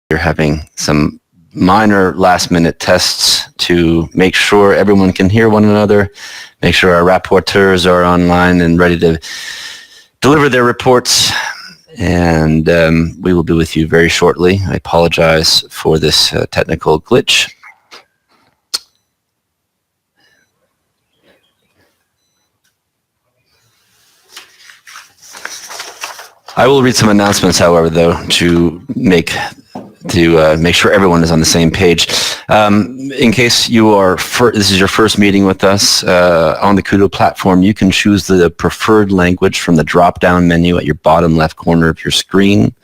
We're having some minor last-minute tests to make sure everyone can hear one another, make sure our rapporteurs are online and ready to deliver their reports, and we will be with you very shortly. I apologize for this technical glitch. I will read some announcements, however, though, to make sure everyone is on the same page. In case you are this is your first meeting with us on the Kudo platform, you can choose the preferred language from the drop-down menu at your bottom left corner of your screen.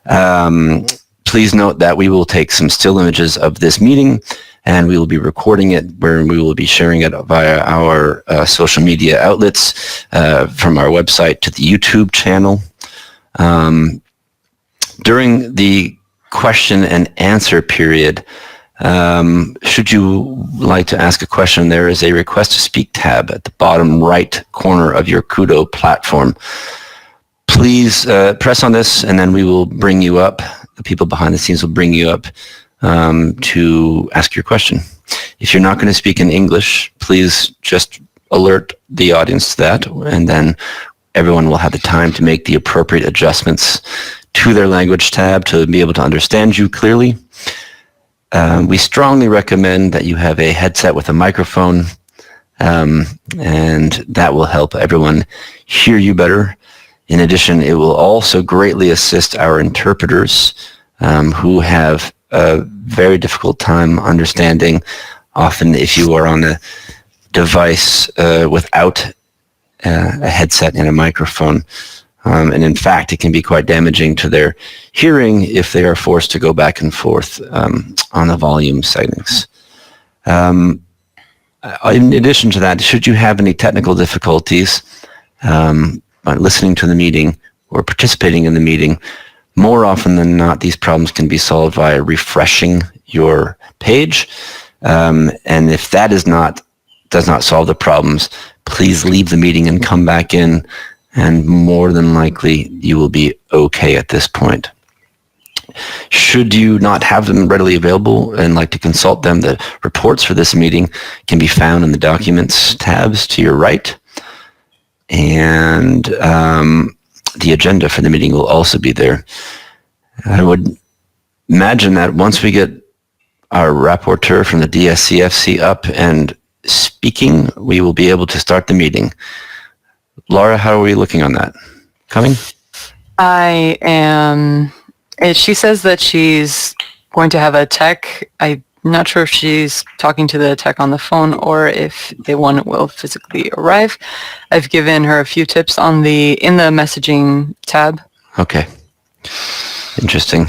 Please note that we will take some still images of this meeting, and we will be recording it, where we will be sharing it via our social media outlets, from our website to the YouTube channel. During the question and answer period, should you like to ask a question, there is a request to speak tab at the bottom right corner of your Kudo platform. Please press on this, and then we will bring you up. The people behind the scenes will bring you up to ask your question. If you're not going to speak in English, please just alert the audience to that, and then everyone will have the time to make the appropriate adjustments to their language tab to be able to understand you clearly. We strongly recommend that you have a headset with a microphone, and that will help everyone hear you better. In addition, it will also greatly assist our interpreters, who have a very difficult time understanding, often if you are on a device without a headset and a microphone. And in fact, it can be quite damaging to their hearing if they are forced to go back and forth on the volume settings. In addition to that, should you have any technical difficulties listening to the meeting or participating in the meeting, more often than not, these problems can be solved via refreshing your page. And if that does not solve the problems, please leave the meeting and come back in, and more than likely you will be okay at this point. Should you not have them readily available and like to consult them, the reports for this meeting can be found in the Documents tabs to your right. And the agenda for the meeting will also be there. I would imagine that once we get our rapporteur from the DSCFC up and speaking, we will be able to start the meeting. Laura, how are we looking on that? Coming? I am. She says that she's going to have a tech. I'm not sure if she's talking to the tech on the phone or if the one will physically arrive. I've given her a few tips in the messaging tab. Okay. Interesting.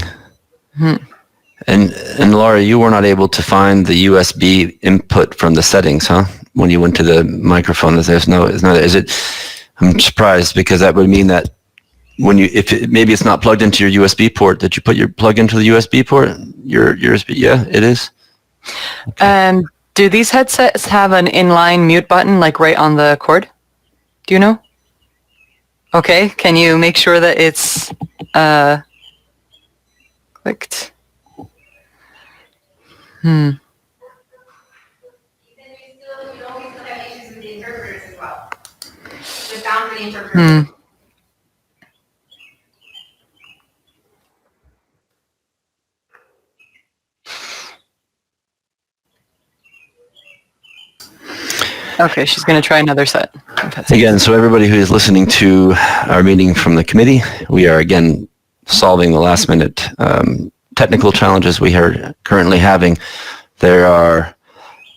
And Laura, you were not able to find the USB input from the settings, huh? When you went to the microphone, is it? I'm surprised, because that would mean that maybe it's not plugged into your USB port. Did you put your plug into the USB port? Your USB? Yeah, it is. Okay. Do these headsets have an inline mute button, like right on the cord? Do you know? Okay, can you make sure that it's clicked? Okay, she's going to try another set. Again, so everybody who is listening to our meeting from the committee, we are again solving the last minute technical challenges we are currently having. There are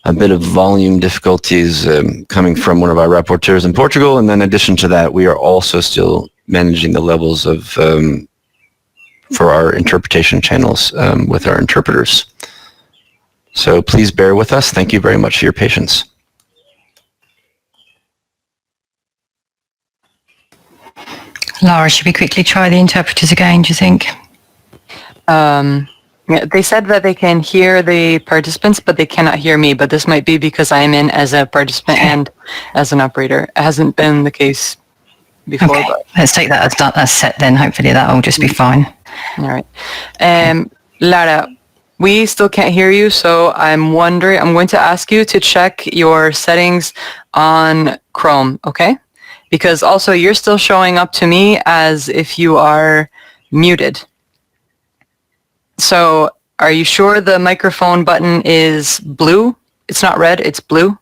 a bit of volume difficulties coming from one of our rapporteurs in Portugal, and then in addition to that, we are also still managing the levels of for our interpretation channels with our interpreters. So please bear with us. Thank you very much for your patience. Laura, should we quickly try the interpreters again, do you think? Yeah, they said that they can hear the participants, but they cannot hear me. But this might be because I'm in as a participant and as an operator. It hasn't been the case before. Okay, but let's take that as set then. Hopefully that will just be fine. All right. Lara, we still can't hear you, so I'm going to ask you to check your settings on Chrome, okay? Because also you're still showing up to me as if you are muted. So are you sure the microphone button is blue? It's not red, it's blue?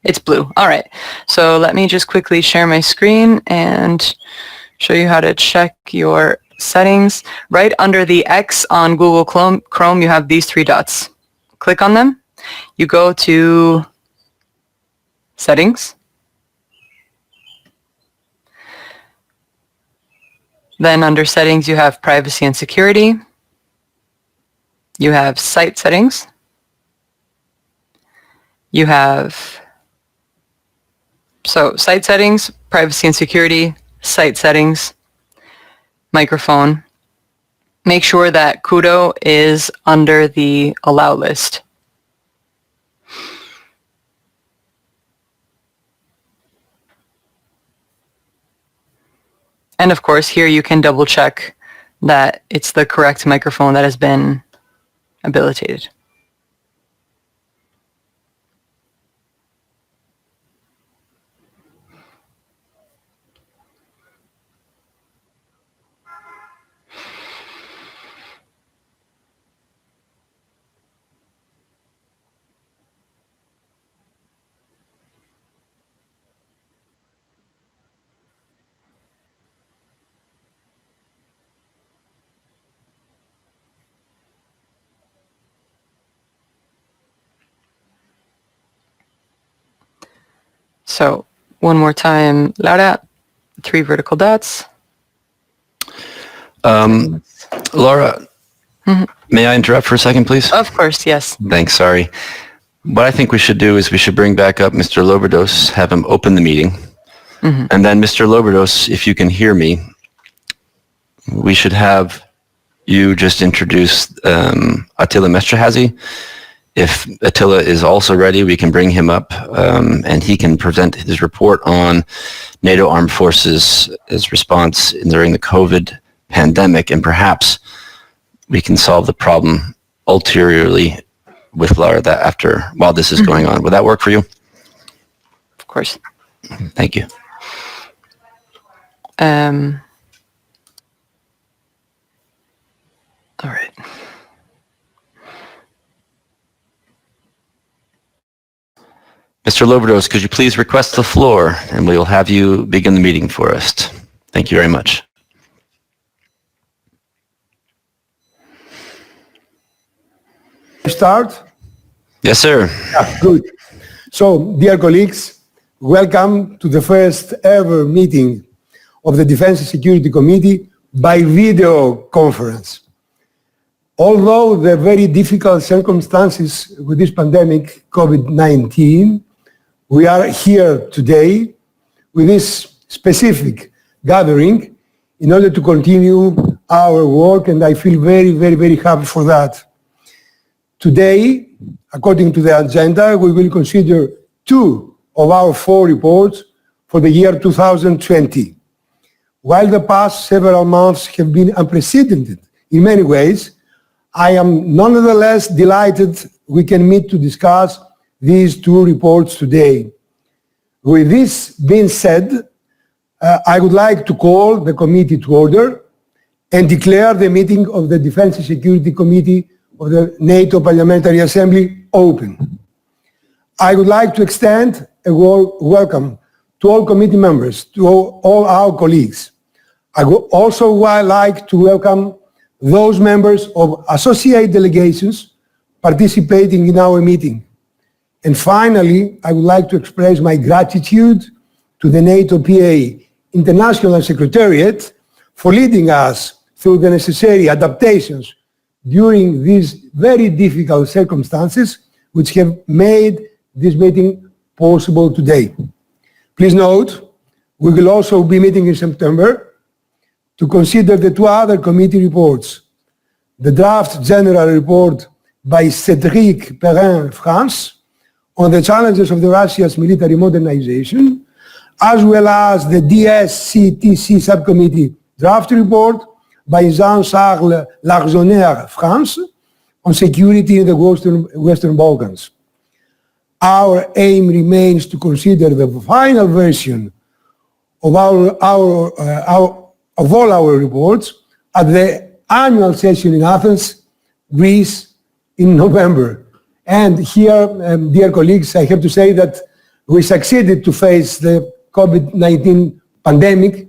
It's blue. All right. So let me just quickly share my screen and show you how to check your settings. Right under the X on Google Chrome, you have these three dots. Click on them. You go to Settings. Then under Settings, you have Privacy and Security. You have Site Settings. You have Site Settings, Privacy and Security, Site Settings, Microphone. Make sure that Kudo is under the Allow list. And of course, here you can double check that it's the correct microphone that has been habilitated. So one more time, Laura, 3 vertical dots. Laura, may I interrupt for a second, please? Of course, yes. Thanks, sorry. What I think we should do is we should bring back up Mr. Loberdos, have him open the meeting. And then Mr. Loberdos, if you can hear me, we should have you just introduce Attila Mesterhazy. If Attila is also ready, we can bring him up and he can present his report on NATO Armed Forces' response during the COVID pandemic, and perhaps we can solve the problem ulteriorly with Laura while this is going on. Would that work for you? Of course. Thank you. All right. Mr. Loberdos, could you please request the floor, and we will have you begin the meeting for us. Thank you very much. Start? Yes, sir. Yeah, good. So, dear colleagues, welcome to the first ever meeting of the Defense and Security Committee by video conference. Although the very difficult circumstances with this pandemic, COVID-19, we are here today with this specific gathering in order to continue our work, and I feel very, very, very happy for that. Today, according to the agenda, we will consider 2 of our 4 reports for the year 2020. While the past several months have been unprecedented in many ways, I am nonetheless delighted we can meet to discuss these 2 reports today. With this being said, I would like to call the committee to order and declare the meeting of the Defense and Security Committee of the NATO Parliamentary Assembly open. I would like to extend a warm welcome to all committee members, to all our colleagues. I would also like to welcome those members of associate delegations participating in our meeting. And finally, I would like to express my gratitude to the NATO PA International Secretariat for leading us through the necessary adaptations during these very difficult circumstances which have made this meeting possible today. Please note, we will also be meeting in September to consider the 2 other committee reports, the draft general report by Cédric Perrin-France on the challenges of Russia's military modernization, as well as the DSCTC subcommittee draft report by Jean-Charles Larsonnière, France, on security in the Western Balkans. Our aim remains to consider the final version of all our reports at the annual session in Athens, Greece, in November. And here, dear colleagues, I have to say that we succeeded to face the COVID-19 pandemic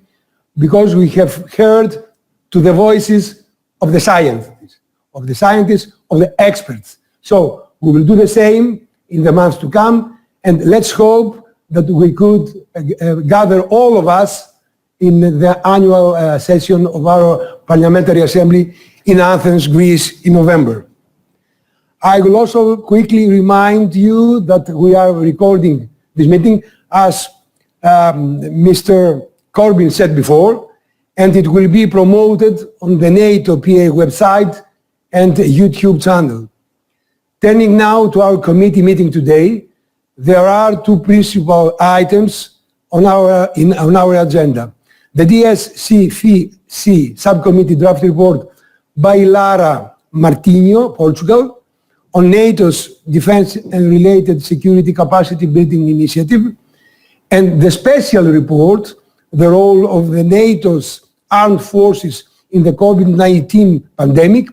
because we have heard to the voices of the scientists, of the experts. So we will do the same in the months to come, and let's hope that we could gather all of us in the annual session of our Parliamentary Assembly in Athens, Greece, in November. I will also quickly remind you that we are recording this meeting, as Mr. Corbyn said before, and it will be promoted on the NATO PA website and YouTube channel. Turning now to our committee meeting today, there are two principal items on our agenda. The DSCFC subcommittee draft report by Lara Martinho, Portugal, on NATO's defense and related security capacity building initiative, and the special report, the role of the NATO's armed forces in the COVID-19 pandemic,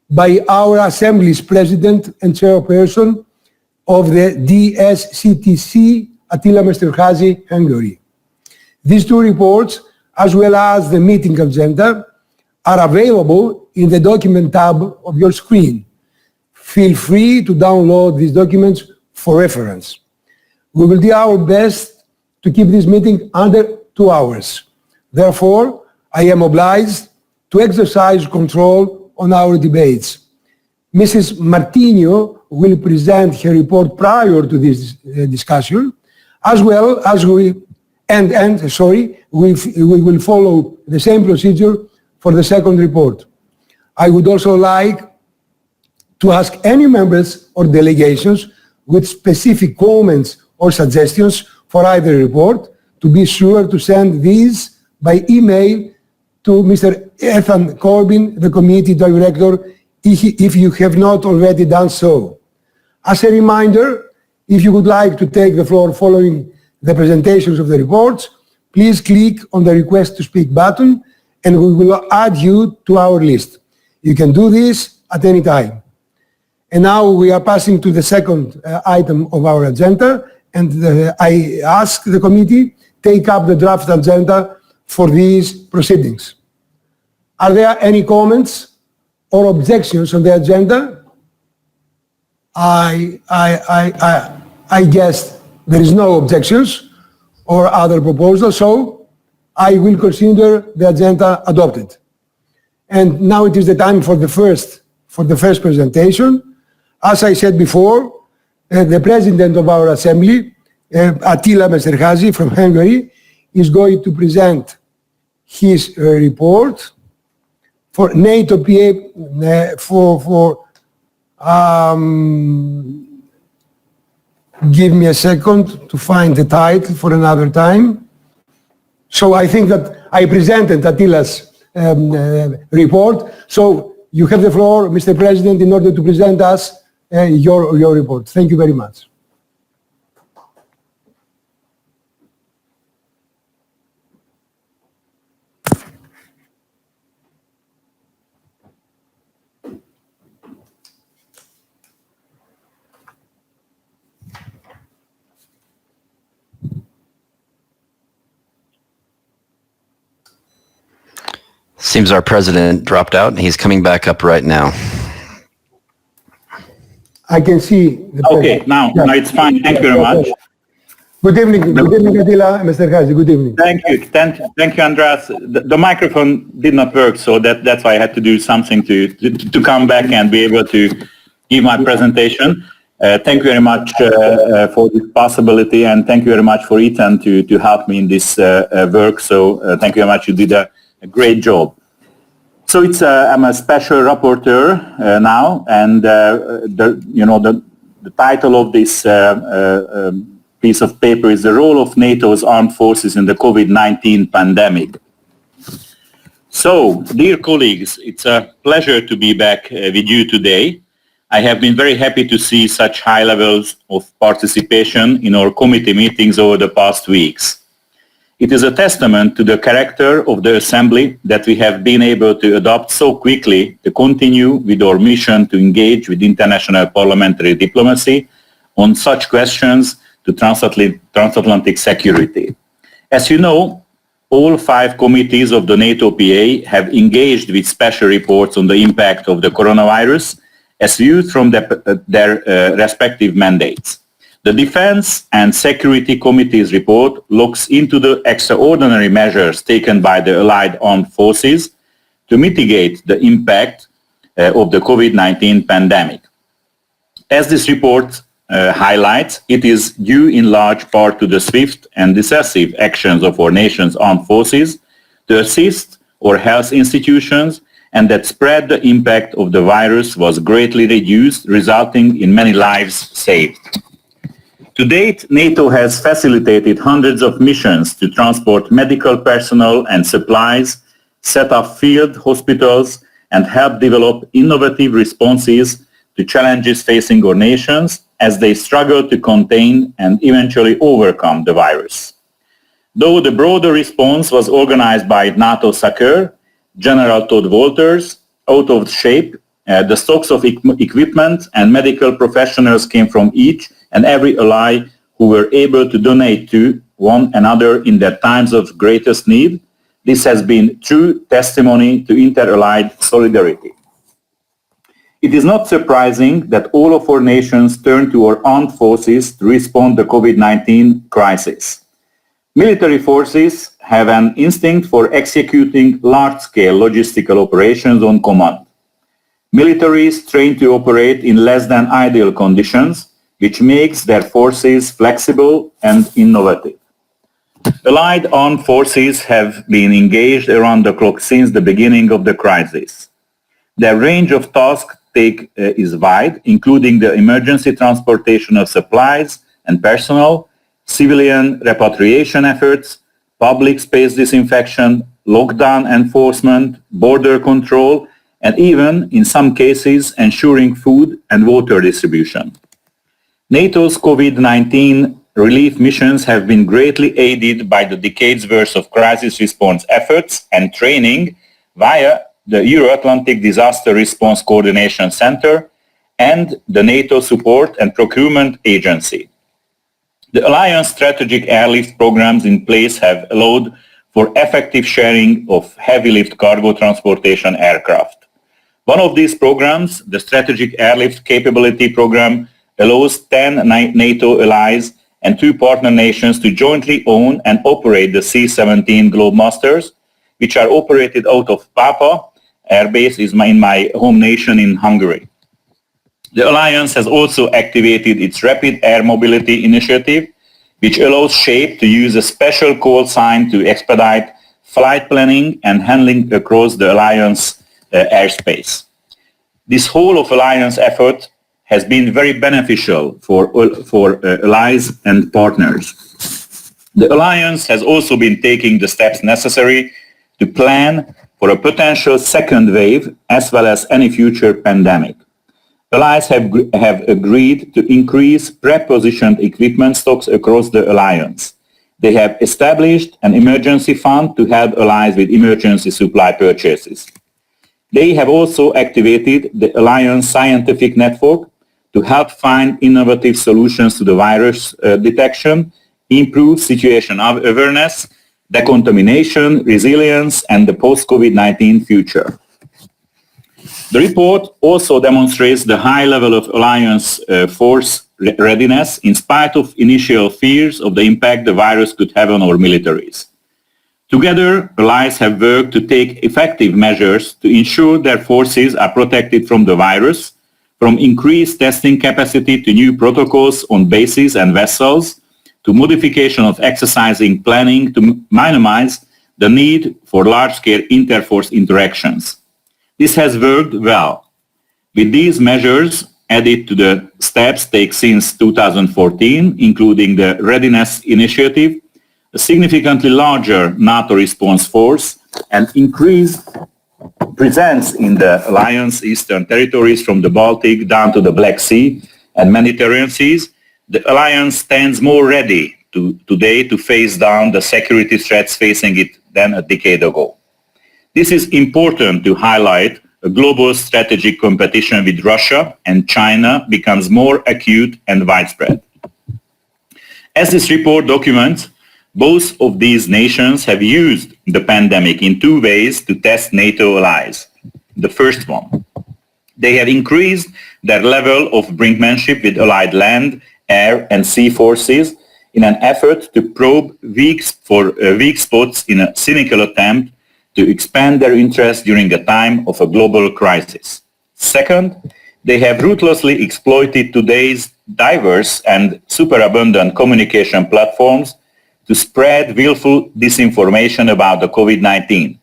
by our Assembly's President and Chairperson of the DSCTC, Attila Mesterhazy, Hungary. These two reports, as well as the meeting agenda, are available in the document tab of your screen. Feel free to download these documents for reference. We will do our best to keep this meeting under 2 hours. Therefore, I am obliged to exercise control on our debates. Mrs. Martinho will present her report prior to this discussion, as well as we will follow the same procedure for the second report. I would also like to ask any members or delegations with specific comments or suggestions for either report to be sure to send these by email to Mr. Ethan Corbyn, the committee director, if you have not already done so. As a reminder, if you would like to take the floor following the presentations of the reports, please click on the request to speak button and we will add you to our list. You can do this at any time. And now we are passing to the second item of our agenda, and I ask the committee take up the draft agenda for these proceedings. Are there any comments or objections on the agenda? I guess there is no objections or other proposals, so I will consider the agenda adopted. And now it is the time for the first presentation. As I said before, the President of our Assembly, Attila Mesterhazy from Hungary, is going to present his report for NATO PA give me a second to find the title for another time. So I think that I presented Attila's report. So you have the floor, Mr. President, in order to present us your report. Thank you very much. Seems our president dropped out and he's coming back up right now. I can see the Okay, now it's fine. Thank you very much. Good evening, Attila, Mr. Hazy. Good evening. Thank you, Andreas. The microphone did not work, so that's why I had to do something to come back and be able to give my presentation. Thank you very much for this possibility, and thank you very much for Ethan to help me in this work. So thank you very much. You did a great job. So I'm a special rapporteur now, and the title of this piece of paper is the role of NATO's armed forces in the COVID-19 pandemic. So, dear colleagues, it's a pleasure to be back with you today. I have been very happy to see such high levels of participation in our committee meetings over the past weeks. It is a testament to the character of the Assembly that we have been able to adopt so quickly to continue with our mission to engage with international parliamentary diplomacy on such questions to transatlantic security. As you know, all 5 committees of the NATO PA have engaged with special reports on the impact of the coronavirus as viewed from their respective mandates. The Defense and Security Committee's report looks into the extraordinary measures taken by the Allied Armed Forces to mitigate the impact of the COVID-19 pandemic. As this report highlights, it is due in large part to the swift and decisive actions of our nation's armed forces to assist our health institutions, and that spread the impact of the virus was greatly reduced, resulting in many lives saved. To date, NATO has facilitated hundreds of missions to transport medical personnel and supplies, set up field hospitals, and help develop innovative responses to challenges facing our nations as they struggle to contain and eventually overcome the virus. Though the broader response was organized by NATO SACEUR, General Todd Walters, out of shape, the stocks of equipment and medical professionals came from each and every ally who were able to donate to one another in their times of greatest need. This has been true testimony to inter-allied solidarity. It is not surprising that all of our nations turn to our armed forces to respond to the COVID-19 crisis. Military forces have an instinct for executing large-scale logistical operations on command. Militaries train to operate in less than ideal conditions, which makes their forces flexible and innovative. Allied armed forces have been engaged around the clock since the beginning of the crisis. Their range of tasks is wide, including the emergency transportation of supplies and personnel, civilian repatriation efforts, public space disinfection, lockdown enforcement, border control, and even, in some cases, ensuring food and water distribution. NATO's COVID-19 relief missions have been greatly aided by the decades' worth of crisis response efforts and training via the Euro-Atlantic Disaster Response Coordination Center and the NATO Support and Procurement Agency. The Alliance strategic airlift programs in place have allowed for effective sharing of heavy-lift cargo transportation aircraft. One of these programs, the Strategic Airlift Capability Program, allows 10 NATO allies and 2 partner nations to jointly own and operate the C-17 Globemasters, which are operated out of Papa Air Base in my home nation in Hungary. The Alliance has also activated its Rapid Air Mobility Initiative, which allows SHAPE to use a special call sign to expedite flight planning and handling across the Alliance airspace. This whole of Alliance effort has been very beneficial for allies and partners. The Alliance has also been taking the steps necessary to plan for a potential second wave as well as any future pandemic. Allies have agreed to increase pre-positioned equipment stocks across the Alliance. They have established an emergency fund to help allies with emergency supply purchases. They have also activated the Alliance Scientific Network to help find innovative solutions to the virus detection, improve situation awareness, decontamination, resilience, and the post-COVID-19 future. The report also demonstrates the high level of Alliance force readiness in spite of initial fears of the impact the virus could have on our militaries. Together, allies have worked to take effective measures to ensure their forces are protected from the virus, from increased testing capacity to new protocols on bases and vessels, to modification of exercising planning to minimize the need for large-scale interforce interactions. This has worked well. With these measures added to the steps taken since 2014, including the Readiness Initiative, a significantly larger NATO response force, and increased presence in the alliance eastern territories from the Baltic down to the Black Sea and Mediterranean seas, the alliance stands more ready today to face down the security threats facing it than a decade ago. This is important to highlight a global strategic competition with Russia and China becomes more acute and widespread. As this report documents, both of these nations have used the pandemic in two ways to test NATO allies. The first one, they have increased their level of brinkmanship with allied land, air and sea forces in an effort to probe weak spots in a cynical attempt to expand their interest during a time of a global crisis. Second, they have ruthlessly exploited today's diverse and superabundant communication platforms to spread willful disinformation about the COVID-19.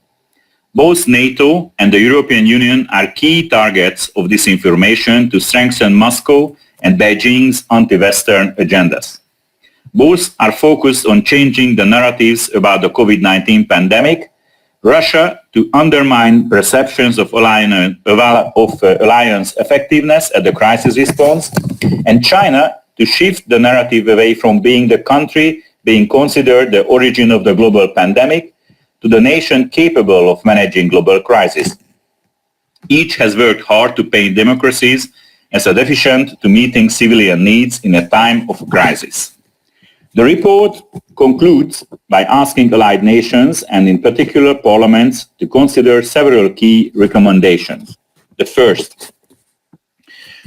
Both NATO and the European Union are key targets of disinformation to strengthen Moscow and Beijing's anti-Western agendas. Both are focused on changing the narratives about the COVID-19 pandemic, Russia to undermine perceptions of alliance effectiveness at the crisis response, and China to shift the narrative away from being the country being considered the origin of the global pandemic to the nation capable of managing global crisis. Each has worked hard to paint democracies as a deficient to meeting civilian needs in a time of crisis. The report concludes by asking allied nations, and in particular parliaments, to consider several key recommendations. The first,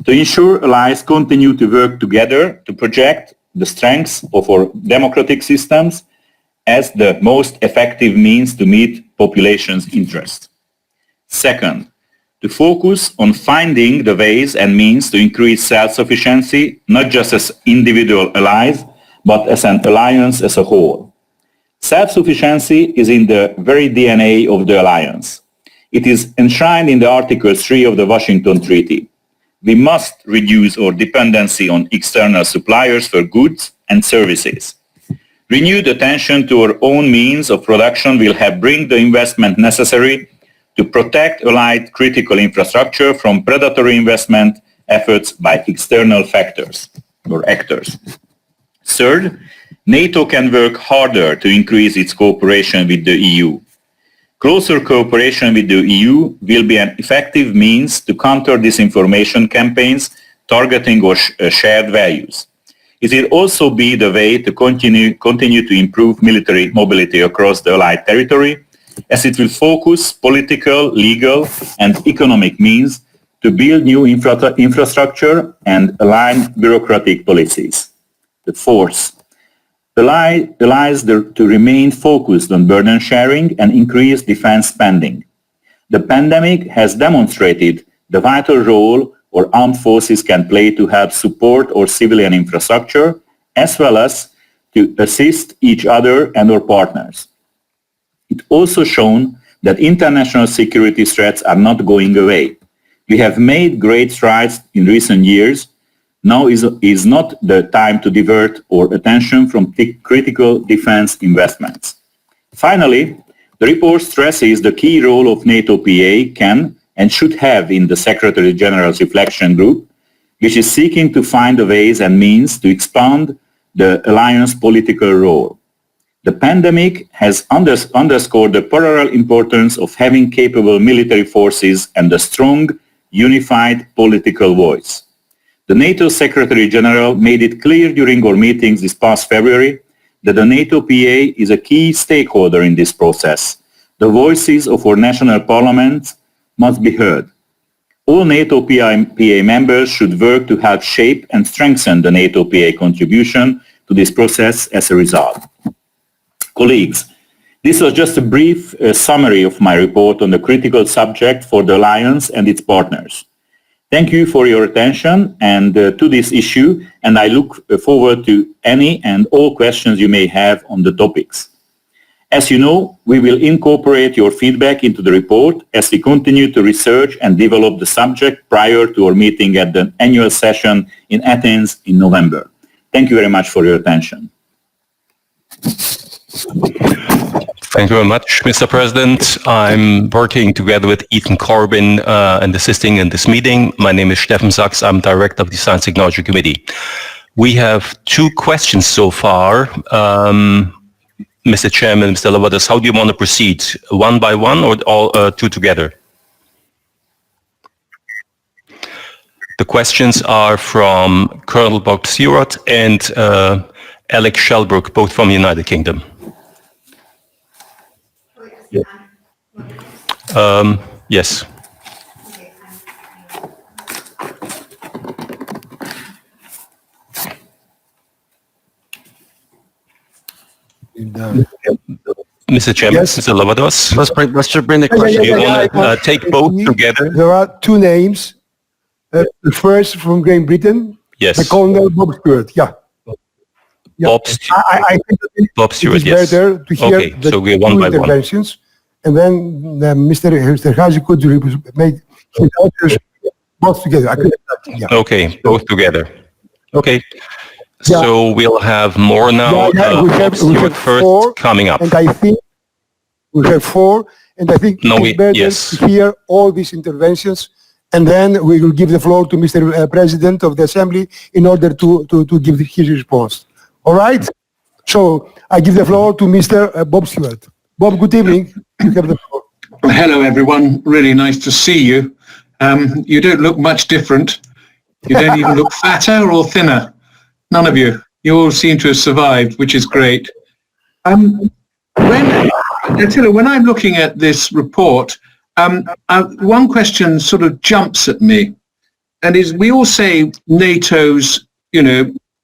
to ensure allies continue to work together to project the strengths of our democratic systems as the most effective means to meet populations' interests. Second, to focus on finding the ways and means to increase self-sufficiency, not just as individual allies, but as an alliance as a whole. Self-sufficiency is in the very DNA of the alliance. It is enshrined in the Article 3 of the Washington Treaty. We must reduce our dependency on external suppliers for goods and services. Renewed attention to our own means of production will help bring the investment necessary to protect allied critical infrastructure from predatory investment efforts by external factors or actors. Third, NATO can work harder to increase its cooperation with the EU. Closer cooperation with the EU will be an effective means to counter disinformation campaigns targeting our shared values. It will also be the way to continue to improve military mobility across the Allied territory, as it will focus political, legal, and economic means to build new infrastructure and align bureaucratic policies. The fourth, allies to remain focused on burden sharing and increase defense spending. The pandemic has demonstrated the vital role our armed forces can play to help support our civilian infrastructure, as well as to assist each other and our partners. It also shown that international security threats are not going away. We have made great strides in recent years. Now is not the time to divert our attention from critical defense investments. Finally, the report stresses the key role of NATO PA can and should have in the Secretary General's Reflection Group, which is seeking to find the ways and means to expand the alliance political role. The pandemic has underscored the parallel importance of having capable military forces and a strong, unified political voice. The NATO Secretary General made it clear during our meetings this past February that the NATO PA is a key stakeholder in this process. The voices of our national parliaments must be heard. All NATO PA members should work to help shape and strengthen the NATO PA contribution to this process as a result. Colleagues, this was just a brief summary of my report on the critical subject for the Alliance and its partners. Thank you for your attention and to this issue, and I look forward to any and all questions you may have on the topics. As you know, we will incorporate your feedback into the report as we continue to research and develop the subject prior to our meeting at the annual session in Athens in November. Thank you very much for your attention. Thank you very much, Mr. President. I'm working together with Ethan Corbin and assisting in this meeting. My name is Steffen Sachs. I'm Director of the Science Technology Committee. We have 2 questions so far. Mr. Chairman, Mr. Lavadas, how do you want to proceed? One by one or all 2 together? The questions are from Colonel Bob Stewart and Alex Shelbrook, both from the United Kingdom. Yes. Mr. Chairman, Yes. Mr. Lavados, Let's just bring the question. do you want to take both together? There are 2 names. The first from Great Britain, Yes. the Colonel Bob Stewart. Yeah. Bob Stewart. I think Bob Stewart, it's yes. better to hear Okay, the so we're 2 one by one. interventions, and then Mr. Haji could make his answers both together. I could, yeah. Okay, both together. Okay. Yeah. So we'll have more now. We Bob have Stewart first 4, coming up. and I think we have 4, and I think No, it's better yes. to hear all these interventions, and then we will give the floor to Mr. President of the Assembly in order to give his response. All right? So I give the floor to Mr. Bob Stewart. Bob, good evening. You have the floor. Hello, everyone. Really nice to see you. You don't look much different. You don't even look fatter or thinner. None of you. You all seem to have survived, which is great. When I'm looking at this report, one question sort of jumps at me, and is we all say NATO's,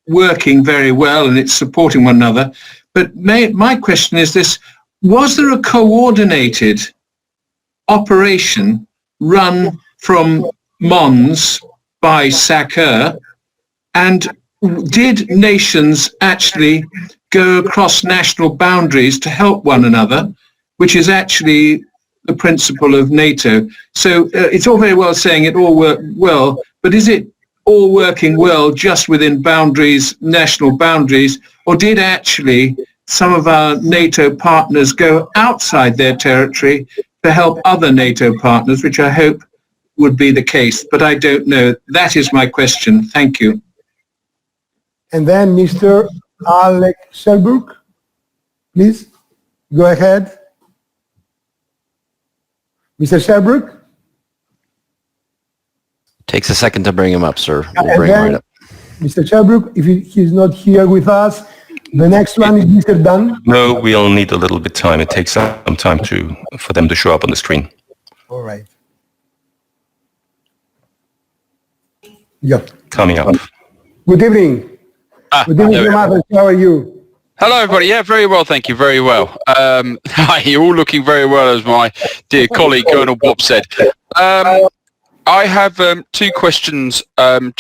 working very well and it's supporting one another. But my question is this: was there a coordinated operation run from Mons by SACEUR, and did nations actually go across national boundaries to help one another, which is actually the principle of NATO? So it's all very well saying it all worked well, but is it all working well just within boundaries, national boundaries, or did actually some of our NATO partners go outside their territory to help other NATO partners, which I hope would be the case, but I don't know. That is my question. Thank you. And then Mr. Alex Shelbrook, please, go ahead. Mr. Shelbrook? Takes a second to bring him up, sir. We'll And bring him then right up. Mr. Shelbrook, if he's not here with us, the next one is Mr. Dunn. No, we'll need a little bit time. It takes some time for them to show up on the screen. All right. Yeah. Coming up. Good evening. Good evening, there we Mr. How are you? Hello, everybody. Yeah, very well, thank you. Very well. Hi, you're all looking very well, as my dear colleague Colonel Bob said. I have 2 questions, and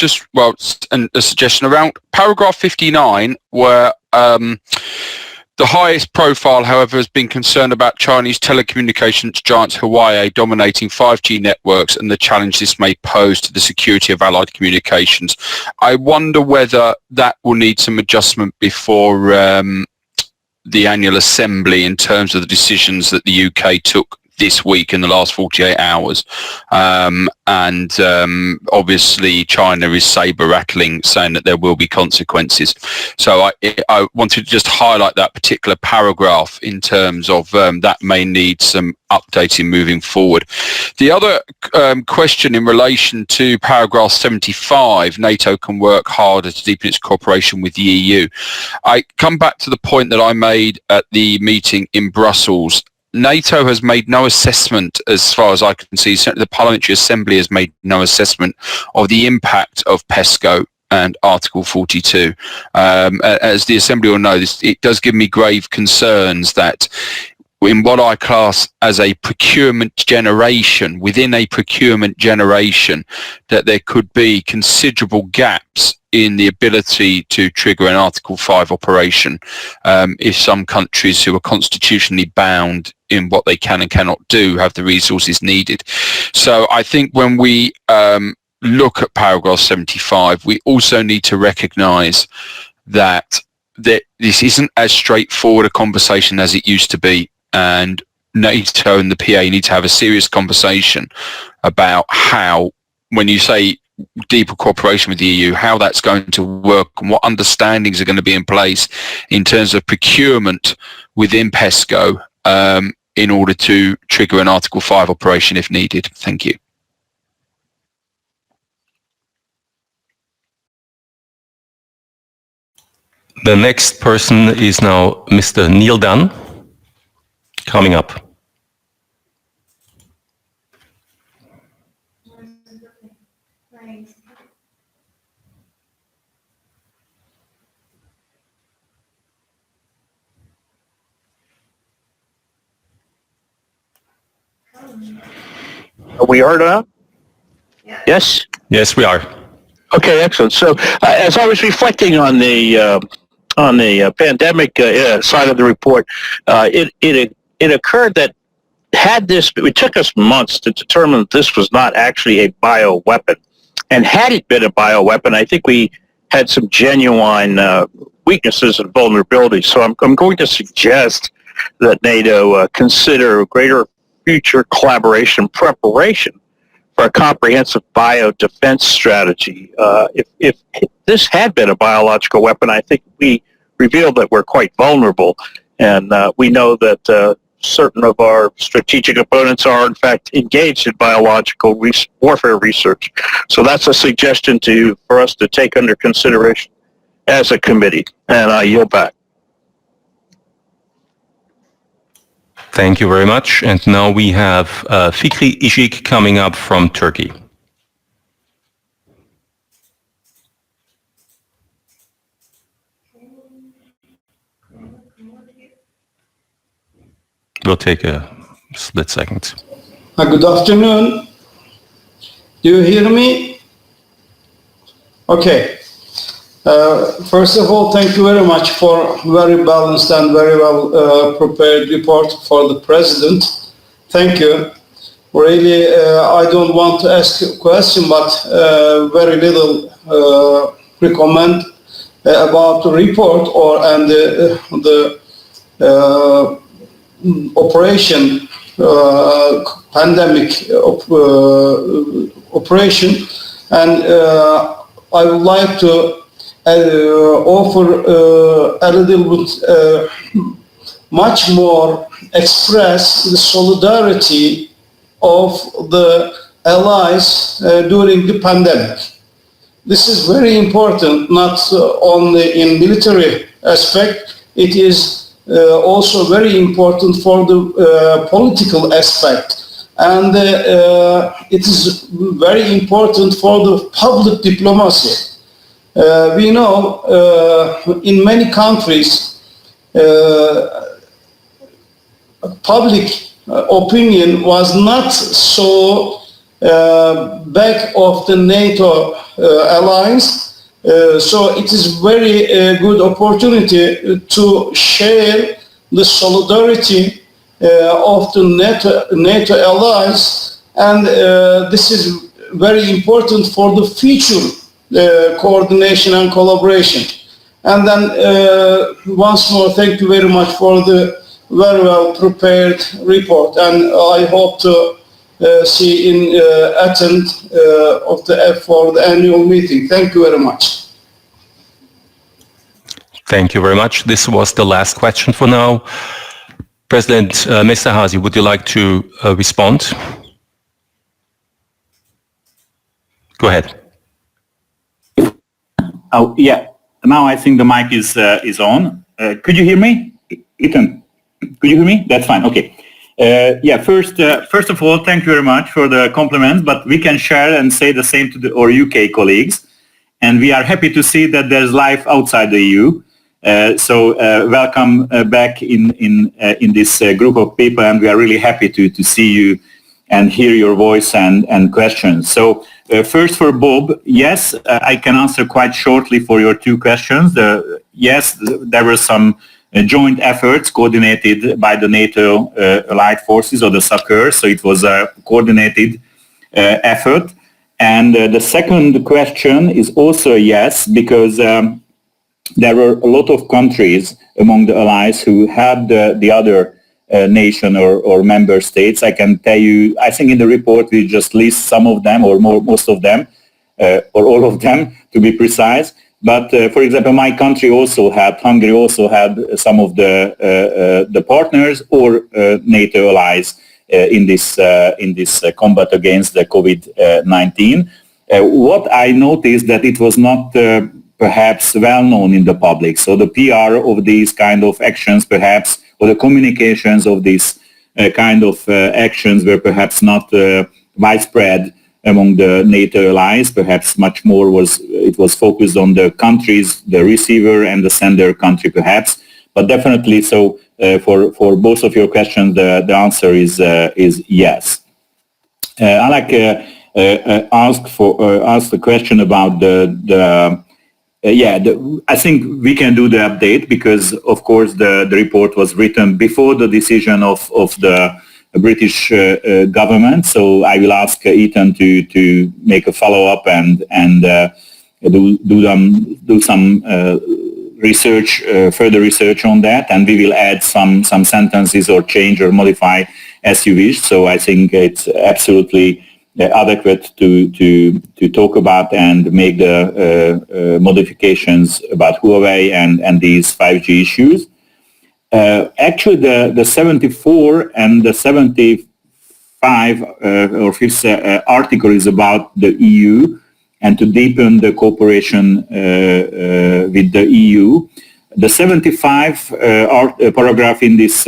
a suggestion around paragraph 59, where the highest profile, however, has been concerned about Chinese telecommunications giants Huawei dominating 5G networks and the challenge this may pose to the security of allied communications. I wonder whether that will need some adjustment before the annual assembly in terms of the decisions that the UK took this week in the last 48 hours. Obviously China is saber rattling, saying that there will be consequences. So I wanted to just highlight that particular paragraph in terms of that may need some updating moving forward. The other question in relation to paragraph 75, NATO can work harder to deepen its cooperation with the EU. I come back to the point that I made at the meeting in Brussels. NATO has made no assessment, as far as I can see, certainly the Parliamentary Assembly has made no assessment of the impact of PESCO and Article 42. As the Assembly will know, it does give me grave concerns that in what I class as a procurement generation, within a procurement generation, that there could be considerable gaps in the ability to trigger an Article 5 operation if some countries who are constitutionally bound in what they can and cannot do have the resources needed. So I think when we look at paragraph 75, we also need to recognise that this isn't as straightforward a conversation as it used to be. and NATO and the PA need to have a serious conversation about how, when you say deeper cooperation with the EU, how that's going to work and what understandings are going to be in place in terms of procurement within PESCO in order to trigger an Article 5 operation if needed. Thank you. The next person is now Mr. Neil Dunn, coming up. Are we heard now? Yes? Yes, we are. Okay, excellent. So as I was reflecting on the pandemic side of the report, it occurred that it took us months to determine that this was not actually a bioweapon. And had it been a bioweapon, I think we had some genuine weaknesses and vulnerabilities. So I'm going to suggest that NATO consider greater future collaboration preparation for a comprehensive biodefense strategy. If this had been a biological weapon, I think we revealed that we're quite vulnerable, and we know that certain of our strategic opponents are in fact engaged in biological warfare research. So that's a suggestion for us to take under consideration as a committee, and I yield back. Thank you very much. And now we have Fikri Ishik coming up from Turkey. We'll take a split second. Good afternoon. Do you hear me? Okay. First of all, thank you very much for very balanced and very well prepared report for the President. Thank you. Really, I don't want to ask a question, but very little recommend about the report and the operation, pandemic operation, and I would like to offer a little bit much more express the solidarity of the allies during the pandemic. This is very important, not only in military aspect, it is also very important for the political aspect. And it is very important for the public diplomacy. We know in many countries, public opinion was not so back of the NATO alliance. So it is very good opportunity to share the solidarity of the NATO allies, and this is very important for the future coordination and collaboration. And then once more, thank you very much for the very well prepared report, and I hope to see in attend for the annual meeting. Thank you very much. Thank you very much. This was the last question for now. President Mesterhazy, would you like to respond? Go ahead. Oh, yeah. Now I think the mic is on. Could you hear me? Ethan, could you hear me? That's fine. Okay. Yeah, first of all, thank you very much for the compliments, but we can share and say the same to our UK colleagues. And we are happy to see that there's life outside the EU. So welcome back in this group of people, and we are really happy to see you and hear your voice and questions. So first for Bob, yes, I can answer quite shortly for your two questions. Yes, there were some joint efforts coordinated by the NATO allied forces or the SACEUR, so it was a coordinated effort. And the second question is also a yes, because there were a lot of countries among the allies who had the other nation or member states. I can tell you, I think in the report we just list some of them or most of them, or all of them to be precise. But for example, my country also had, Hungary also had some of the partners or NATO allies in this combat against the COVID-19. What I noticed that it was not perhaps well known in the public. So the PR of these kind of actions perhaps, or the communications of these kind of actions were perhaps not widespread among the NATO allies. Perhaps much more it was focused on the countries, the receiver and the sender country perhaps. But definitely, so for both of your questions, the answer is yes. I like ask the question about I think we can do the update because, of course, the report was written before the decision of the British government. So I will ask Ethan to make a follow-up and do some research, further research on that, and we will add some sentences or change or modify as you wish. So I think it's absolutely adequate to talk about and make the modifications about Huawei and these 5G issues. Actually, the 74 and the 75 or 5th article is about the EU and to deepen the cooperation with the EU. The 75 paragraph in this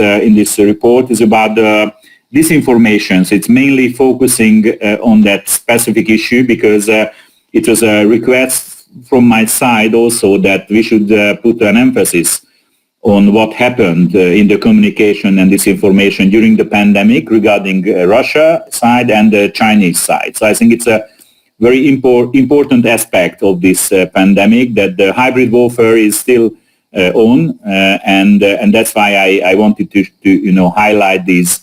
report is about the disinformation. So it's mainly focusing on that specific issue because it was a request from my side also that we should put an emphasis on what happened in the communication and disinformation during the pandemic regarding Russia side and the Chinese side. So I think it's a very important aspect of this pandemic that the hybrid warfare is still on, and that's why I wanted to highlight these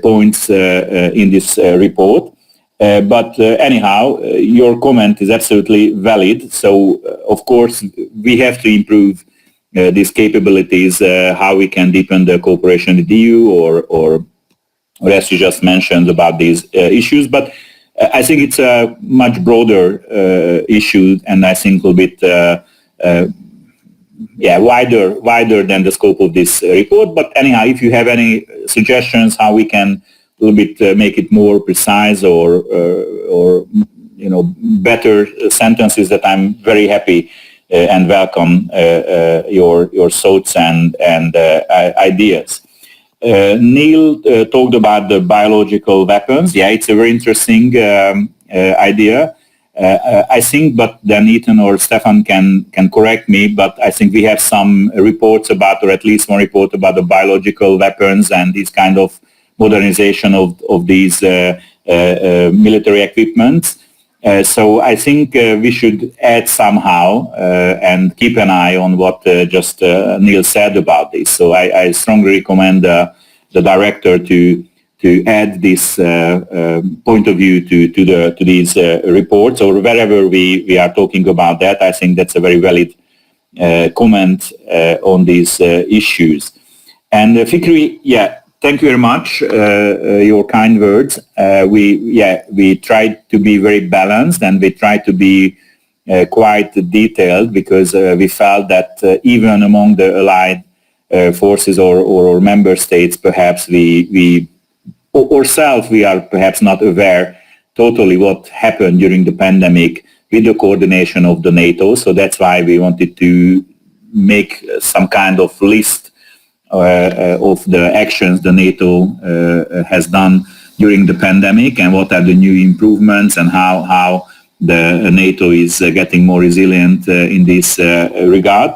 points in this report. But anyhow, your comment is absolutely valid. So of course we have to improve these capabilities, how we can deepen the cooperation with the EU or as you just mentioned about these issues. But I think it's a much broader issue, and I think a little bit wider than the scope of this report. But anyhow, if you have any suggestions how we can a little bit make it more precise or better sentences, that I'm very happy and welcome your thoughts and ideas. Neil talked about the biological weapons. Yeah, it's a very interesting idea. I think, but then Ethan or Stefan can correct me, but I think we have some reports about, or at least one report about the biological weapons and this kind of modernization of these military equipment. So I think we should add somehow and keep an eye on what just Neil said about this. So I strongly recommend the director to add this point of view to these reports or wherever we are talking about that. I think that's a very valid comment on these issues. And Fikri, thank you very much. Your kind words. We tried to be very balanced and we tried to be quite detailed because we felt that even among the allied forces or member states, perhaps we ourselves are perhaps not aware totally what happened during the pandemic with the coordination of the NATO. So that's why we wanted to make some kind of list of the actions the NATO has done during the pandemic and what are the new improvements and how the NATO is getting more resilient in this regard.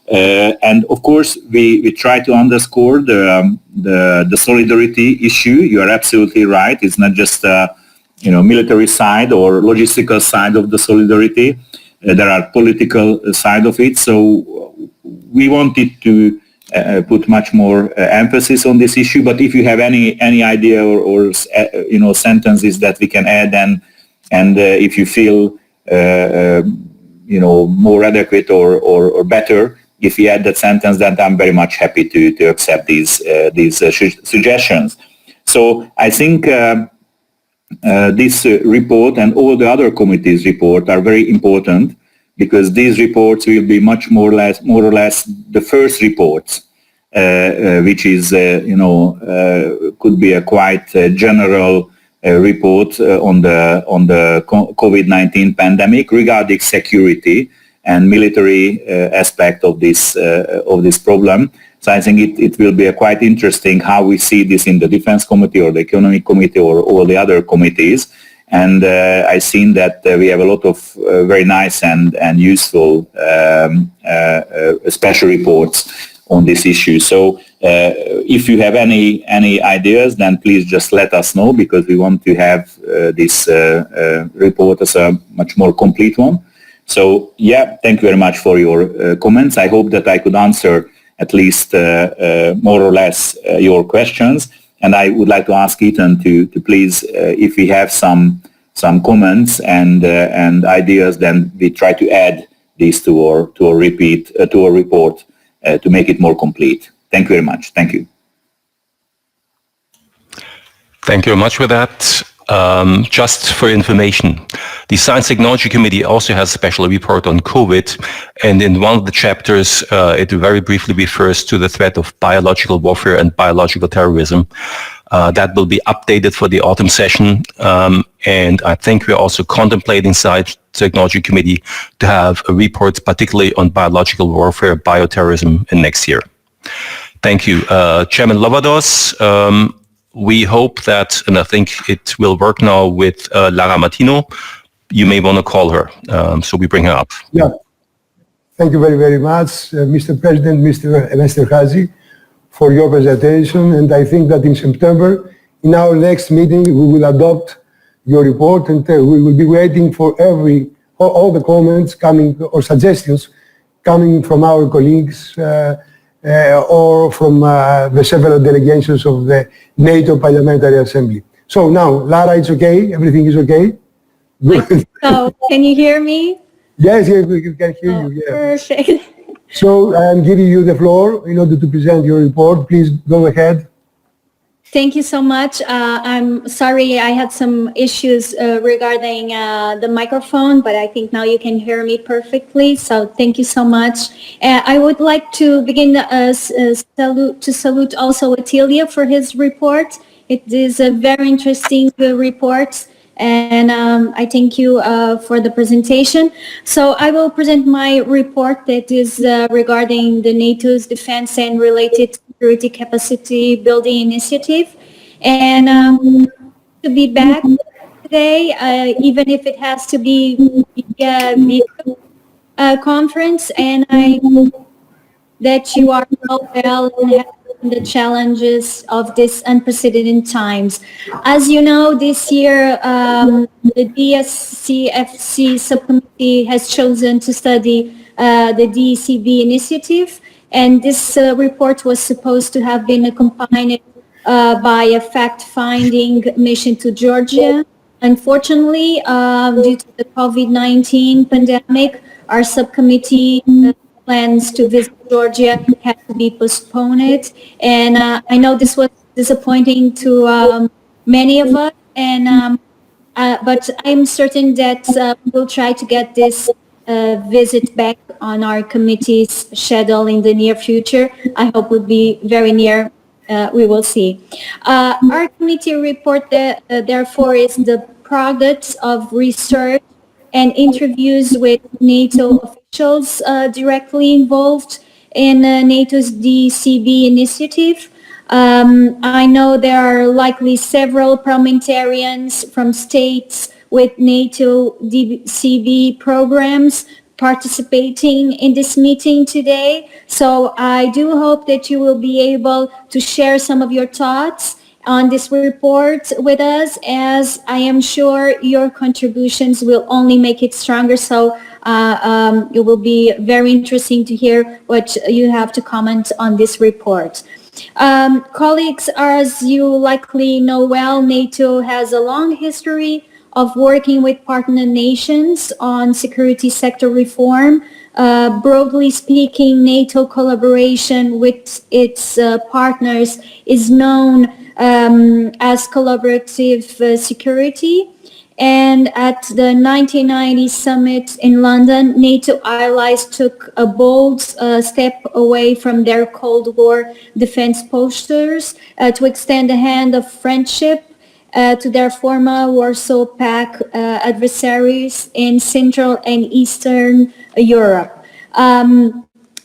And of course, we try to underscore the solidarity issue. You are absolutely right. It's not just military side or logistical side of the solidarity. There are political side of it. So we wanted to put much more emphasis on this issue. But if you have any idea or sentences that we can add, and if you feel more adequate or better, if you add that sentence, then I'm very much happy to accept these suggestions. So I think this report and all the other committees' report are very important, because these reports will be more or less the first reports, which is could be a quite general report on the COVID-19 pandemic regarding security and military aspect of this problem. So I think it will be quite interesting how we see this in the Defense Committee or the Economic Committee or all the other committees. And I've seen that we have a lot of very nice and useful special reports on this issue. So if you have any ideas, then please just let us know, because we want to have this report as a much more complete one. So yeah, thank you very much for your comments. I hope that I could answer at least more or less your questions. And I would like to ask Ethan to please, if we have some comments and ideas, then we try to add these to our report to make it more complete. Thank you very much. Thank you. Thank you very much for that. Just for information, the Science Technology Committee also has a special report on COVID, and in one of the chapters, it very briefly refers to the threat of biological warfare and biological terrorism. That will be updated for the autumn session, and I think we're also contemplating Science Technology Committee to have a report particularly on biological warfare, bioterrorism in next year. Thank you. Chairman Lovados, we hope that, and I think it will work now with Lara Martino. You may want to call her, so we bring her up. Yeah. Thank you very, very much, Mr. President, Mr. Haji, for your presentation. And I think that in September, in our next meeting, we will adopt your report, and we will be waiting for all the comments coming or suggestions coming from our colleagues or from the several delegations of the NATO Parliamentary Assembly. So now, Lara, it's okay? Everything is okay? Good. So, can you hear me? Yes, we can hear you. Yeah. Perfect. So I'm giving you the floor in order to present your report. Please go ahead. Thank you so much. I'm sorry I had some issues regarding the microphone, but I think now you can hear me perfectly. So thank you so much. I would like to begin to salute also Attilio for his report. It is a very interesting report. And I thank you for the presentation. So I will present my report that is regarding the NATO's defense and related security capacity building initiative. And to be back today, even if it has to be a conference, and I hope that you are all well and have the challenges of this unprecedented times. As you know, this year, the DSCFC subcommittee has chosen to study the DCB initiative, and this report was supposed to have been accompanied by a fact-finding mission to Georgia. Unfortunately, due to the COVID-19 pandemic, our subcommittee plans to visit Georgia had to be postponed, and I know this was disappointing to many of us, and but I'm certain that we'll try to get this visit back on our committee's schedule in the near future. I hope it will be very near. We will see. Our committee report, therefore, is the product of research and interviews with NATO officials directly involved in NATO's DCB initiative. I know there are likely several parliamentarians from states with NATO DCB programs participating in this meeting today. So I do hope that you will be able to share some of your thoughts on this report with us, as I am sure your contributions will only make it stronger. So it will be very interesting to hear what you have to comment on this report. Colleagues, as you likely know well, NATO has a long history of working with partner nations on security sector reform. Broadly speaking, NATO collaboration with its partners is known as collaborative security. And at the 1990 summit in London, NATO allies took a bold step away from their Cold War defense postures to extend a hand of friendship to their former Warsaw Pact adversaries in Central and Eastern Europe.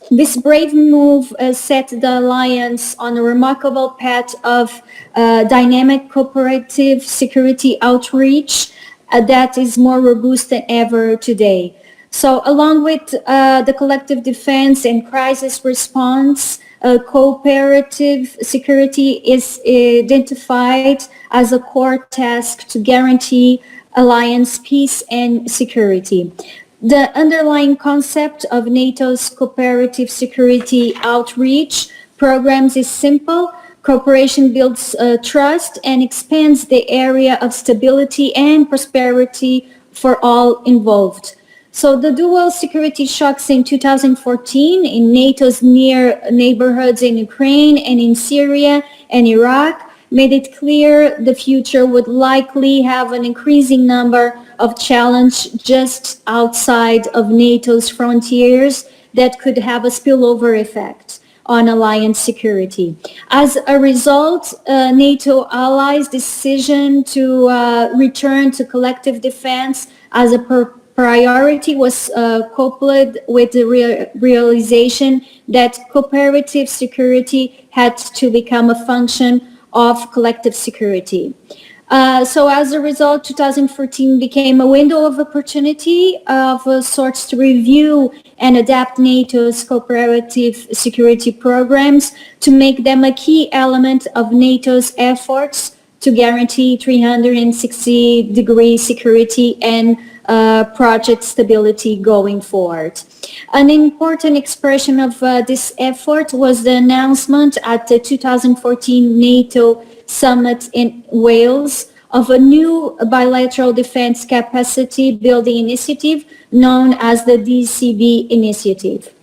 This brave move set the alliance on a remarkable path of dynamic cooperative security outreach that is more robust than ever today. So along with the collective defense and crisis response, cooperative security is identified as a core task to guarantee alliance peace and security. The underlying concept of NATO's cooperative security outreach programs is simple. Cooperation builds trust and expands the area of stability and prosperity for all involved. So the dual security shocks in 2014 in NATO's near neighborhoods in Ukraine and in Syria and Iraq made it clear the future would likely have an increasing number of challenges just outside of NATO's frontiers that could have a spillover effect on alliance security. As a result, NATO allies' decision to return to collective defense as a priority was coupled with the realization that cooperative security had to become a function of collective security. So as a result, 2014 became a window of opportunity of sorts to review and adapt NATO's cooperative security programs to make them a key element of NATO's efforts to guarantee 360-degree security and project stability going forward. An important expression of this effort was the announcement at the 2014 NATO summit in Wales of a new bilateral defense capacity building initiative known as the DCB initiative.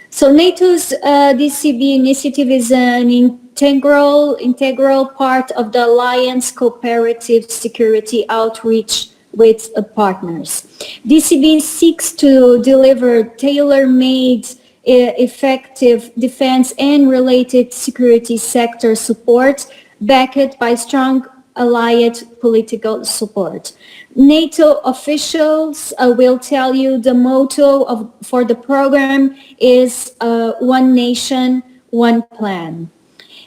So NATO's DCB initiative is an integral part of the alliance cooperative security outreach with partners. DCB seeks to deliver tailor-made effective defense and related security sector support backed by strong allied political support. NATO officials will tell you the motto for the program is one nation, one plan.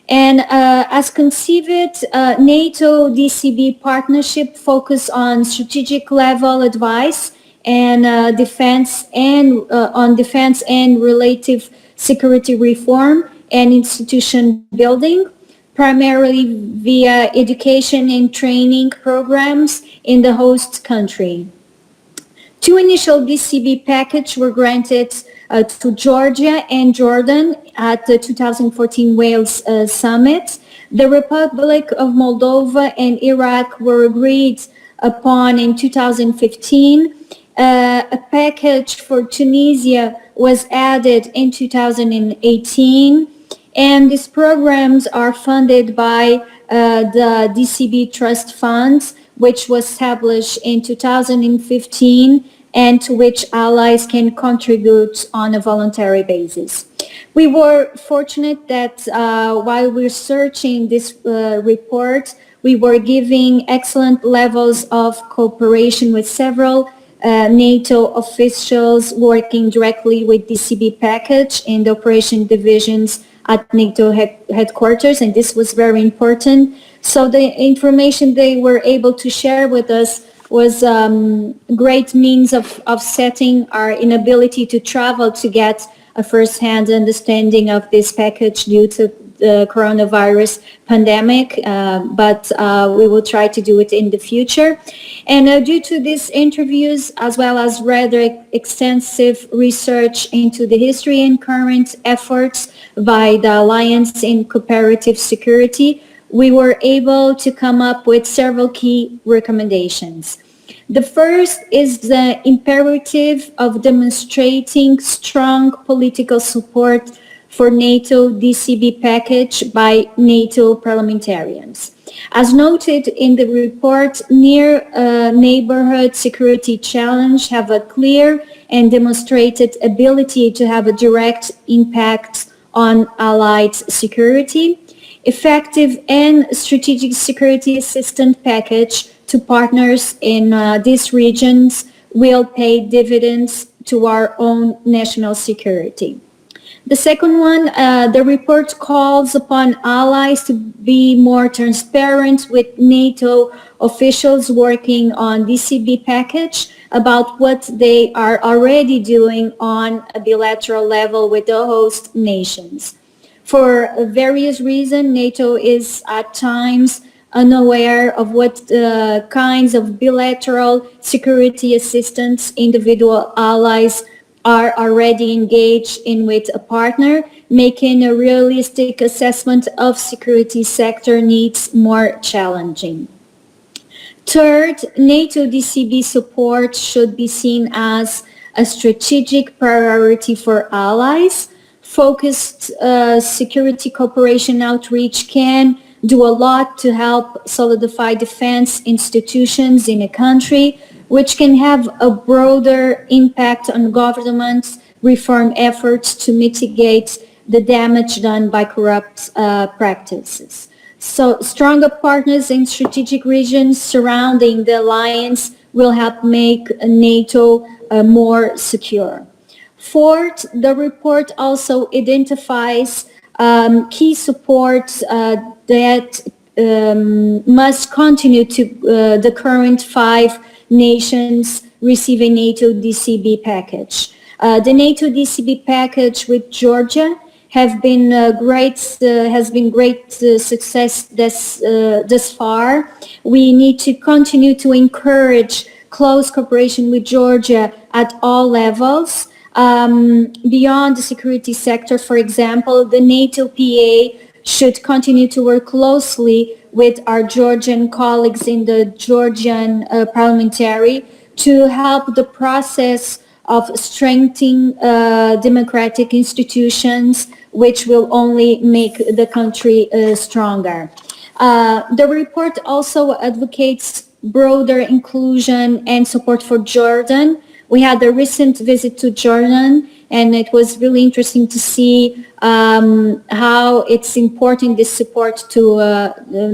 And as conceived, NATO DCB partnership focus on strategic level advice and defense and on defense and relative security reform and institution building, primarily via education and training programs in the host country. Two initial DCB packages were granted to Georgia and Jordan at the 2014 Wales Summit. The Republic of Moldova and Iraq were agreed upon in 2015. A package for Tunisia was added in 2018. And these programs are funded by the DCB Trust Fund, which was established in 2015 and to which allies can contribute on a voluntary basis. We were fortunate that while we're searching this report, we were giving excellent levels of cooperation with several NATO officials working directly with DCB package in the operation divisions at NATO headquarters, and this was very important. So the information they were able to share with us was great means of offsetting our inability to travel to get a first-hand understanding of this package due to the coronavirus pandemic, but we will try to do it in the future. And due to these interviews, as well as rather extensive research into the history and current efforts by the Alliance in Cooperative Security, we were able to come up with several key recommendations. The first is the imperative of demonstrating strong political support for NATO DCB package by NATO parliamentarians. As noted in the report, near neighborhood security challenge have a clear and demonstrated ability to have a direct impact on allied security. Effective and strategic security assistance package to partners in these regions will pay dividends to our own national security. The second one, the report calls upon allies to be more transparent with NATO officials working on DCB package about what they are already doing on a bilateral level with the host nations. For various reasons, NATO is at times unaware of what kinds of bilateral security assistance individual allies are already engaged in with a partner, making a realistic assessment of security sector needs more challenging. Third, NATO DCB support should be seen as a strategic priority for allies. Focused security cooperation outreach can do a lot to help solidify defense institutions in a country, which can have a broader impact on government reform efforts to mitigate the damage done by corrupt practices. So stronger partners in strategic regions surrounding the alliance will help make NATO more secure. Fourth, the report also identifies key supports that must continue to the current 5 nations receiving NATO DCB package. The NATO DCB package with Georgia has been great success thus far. We need to continue to encourage close cooperation with Georgia at all levels. Beyond the security sector, for example, the NATO PA should continue to work closely with our Georgian colleagues in the Georgian parliamentary to help the process of strengthening democratic institutions, which will only make the country stronger. The report also advocates broader inclusion and support for Jordan. We had a recent visit to Jordan, and it was really interesting to see how it's important, this support to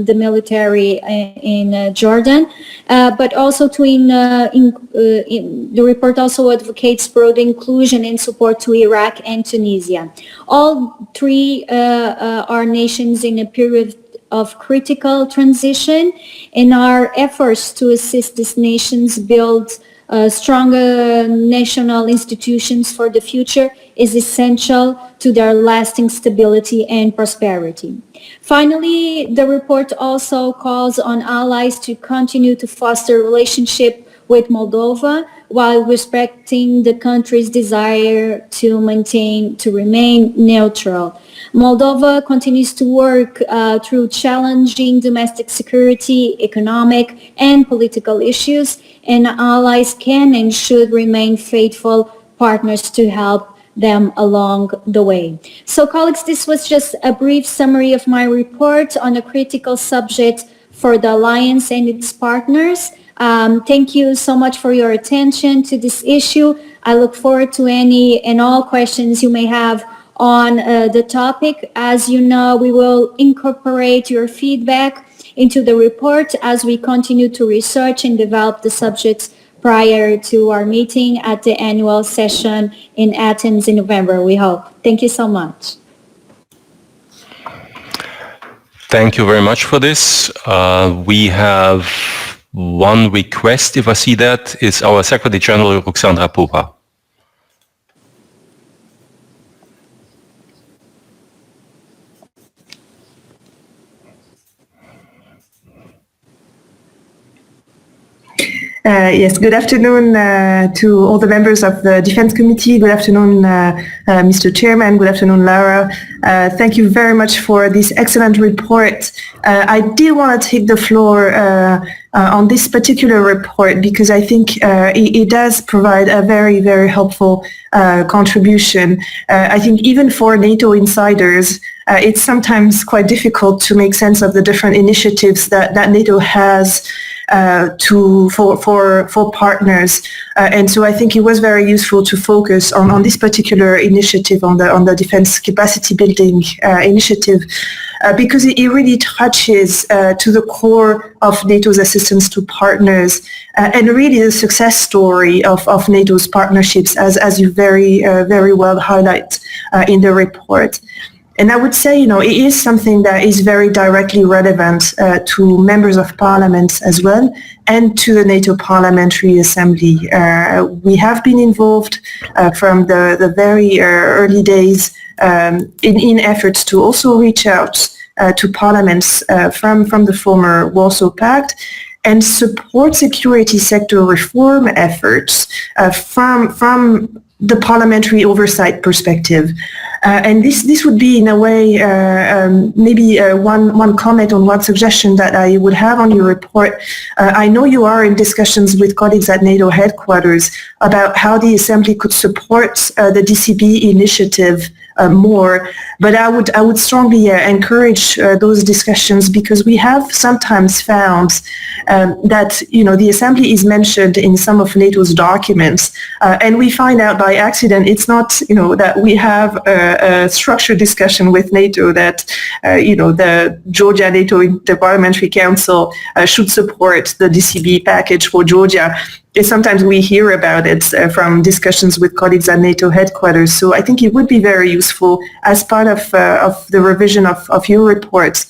the military in Jordan, but also the report also advocates broad inclusion and support to Iraq and Tunisia. All 3 are nations in a period of critical transition, and our efforts to assist these nations build stronger national institutions for the future is essential to their lasting stability and prosperity. Finally, the report also calls on allies to continue to foster relationship with Moldova while respecting the country's desire to remain neutral. Moldova continues to work through challenging domestic security, economic, and political issues, and allies can and should remain faithful partners to help them along the way. So colleagues, this was just a brief summary of my report on a critical subject for the Alliance and its partners. Thank you so much for your attention to this issue. I look forward to any and all questions you may have on the topic. As you know, we will incorporate your feedback into the report as we continue to research and develop the subjects prior to our meeting at the annual session in Athens in November, we hope. Thank you so much. Thank you very much for this. We have one request, if I see that, is our Secretary General, Ruxandra Pupa. Yes, good afternoon to all the members of the Defense Committee. Good afternoon, Mr. Chairman. Good afternoon, Laura. Thank you very much for this excellent report. I did want to take the floor on this particular report because I think it does provide a very, very helpful contribution. I think even for NATO insiders, it's sometimes quite difficult to make sense of the different initiatives that NATO has for partners, and so I think it was very useful to focus on this particular initiative, on the defense capacity building initiative, because it really touches to the core of NATO's assistance to partners, and really the success story of NATO's partnerships, as you very well highlight in the report. And I would say, it is something that is very directly relevant to members of parliament as well, and to the NATO Parliamentary Assembly. We have been involved from the very early days in efforts to also reach out to parliaments from the former Warsaw Pact and support security sector reform efforts from the parliamentary oversight perspective. And this would be, in a way, maybe one comment on one suggestion that I would have on your report. I know you are in discussions with colleagues at NATO headquarters about how the Assembly could support the DCB initiative more, but I would strongly encourage those discussions, because we have sometimes found that the Assembly is mentioned in some of NATO's documents, and we find out by accident it's not that we have a structured discussion with NATO that the Georgia NATO Interparliamentary Council should support the DCB package for Georgia. Sometimes we hear about it from discussions with colleagues at NATO headquarters. So I think it would be very useful as part of the revision of your reports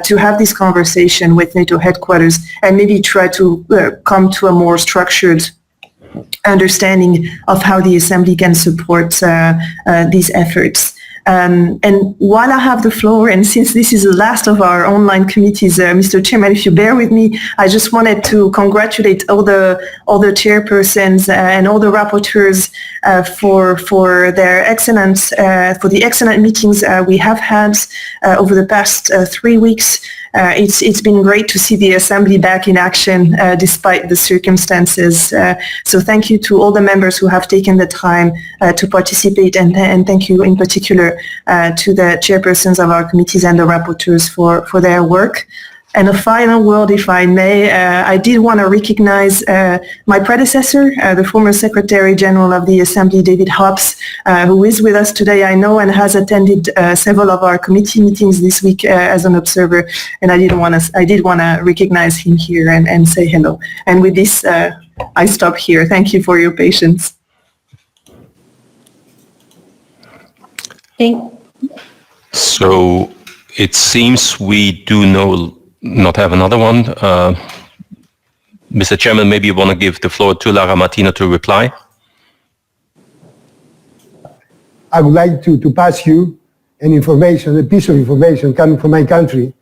to have this conversation with NATO headquarters and maybe try to come to a more structured understanding of how the Assembly can support these efforts. And while I have the floor, and since this is the last of our online committees, Mr. Chairman, if you bear with me, I just wanted to congratulate all the chairpersons and all the rapporteurs for their excellent for the excellent meetings we have had over the past 3 weeks. It's been great to see the Assembly back in action despite the circumstances. So thank you to all the members who have taken the time to participate, and thank you in particular to the chairpersons of our committees and the rapporteurs for their work. And a final word, if I may, I did want to recognize my predecessor, the former Secretary General of the Assembly, David Hobbs, who is with us today, I know, and has attended several of our committee meetings this week as an observer. And I did want to recognize him here and say hello. And with this, I stop here. Thank you for your patience. So it seems we do not have another one. Mr. Chairman, maybe you want to give the floor to Lara Martina to reply. I would like to pass you a piece of information coming from my country,